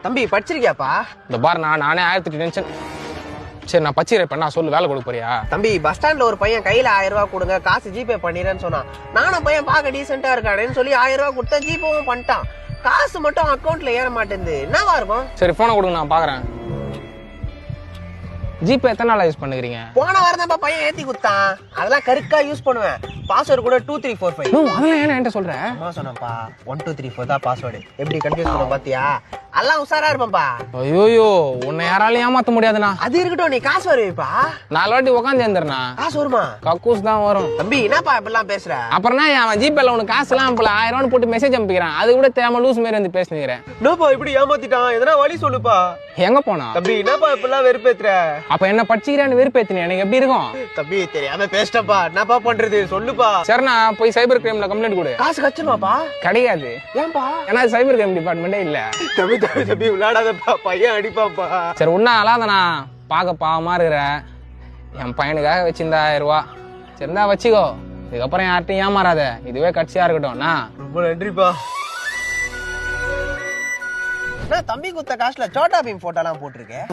தம்பி படிச்சிருக்கியாப்பா? இந்த பாரு நானே 1008 டென்ஷன். சரி நான் பச்சிரேன் நான் சொல்லு, வேலை கொடுக்க போறியா? தம்பி பஸ் ஸ்டாண்ட்ல ஒரு பையன் கையில 1000 ரூபாய் கொடுங்க காசு ஜிபே பண்ணிடுறேன்னு சொன்னான். நானும் பையன் பார்க்க டீசென்ட்டா இருக்கானேன்னு சொல்லி 1000 ரூபாய் கொடுத்தா ஜிபேவும் பண்ணிட்டான். காசு மட்டும் அக்கௌண்ட்ல ஏற மாட்டேங்குது. என்னவா இருக்கும்? சரி போனை கொடுங்க நான் பாக்குறேன். ஜிபே எத்தனை நாளா யூஸ் பண்ணுறீங்க? போன வாரம் தான் பையன் ஏத்தி குத்தான். அதெல்லாம் கரெக்டா யூஸ் பண்ணுவேன். பாஸ்வேர்டு கூட 2345. அதெல்லாம் ஏன் என்கிட்ட சொல்றேன்? அம்மா சொன்னப்பா 1234 தான் பாஸ்வேர்டு. எப்படி கன்ஃபியூஸ் பண்ண பாத்தியா? எல்லாம் உசாரா இருப்பேன்பா. ஐயோயோ உன்னை யாராலையும் ஏமாத்த முடியாதுண்ணா. அது இருக்கட்டும், நீ காசு வருவிப்பா? 4 வாட்டி உட்காந்து எழுந்துருண்ணா. காசு வருமா? கக்கூஸ் தான் வரும். தம்பி என்னப்பா இப்பெல்லாம் பேசுற? அப்புறம்னா அவன் ஜிபேல உனக்கு காசுலாம் அனுப்பல 1000 ரூபான்னு போட்டு மெசேஜ் அனுப்பிக்கிறான். அது கூட தேவை லூஸ் மாரி வந்து பேசுகிறேன். என்னப்பா இப்படி ஏமாத்திட்டான்? எதனா வழி சொல்லுப்பா. எங்க போனா? தம்பி என்னப்பா இப்பெல்லாம் வெறுப்பேத்துற? அப்ப என்ன படிச்சுக்கிறேன்னு வெறுப்பேத்தினே எனக்கு எப்படி இருக்கும்? தம்பி தெரியாம பேசிட்டப்பா, என்னப்பா பண்றது சொல்லுப்பா. சரிண்ணா போய் சைபர் கிரைம்ல கம்ப்ளைண்ட் கொடு. காசு கச்சிருமாப்பா? கிடையாது. ஏன்பா? ஏன்னா சைபர் கிரைம் டிபார்ட்மெண்டே இல்ல. தம்பி தம்பி தம்பி விளையாடாதப்பா, பையன் அடிப்பாப்பா. சரி ஒன்னா அழாதண்ணா, பார்க்க பாவமா இருக்கிற என் பையனுக்காக வச்சிருந்தா 1000 ரூபா. சரிந்தா வச்சுக்கோ, இதுக்கப்புறம் யார்ட்டையும் ஏமாறாத. இதுவே கட்சியா இருக்கட்டும்ண்ணா. ரொம்ப நன்றிப்பா. தம்பி குத்த காசுல சோட்டா பீம் போட்டோலாம் போட்டிருக்கேன்.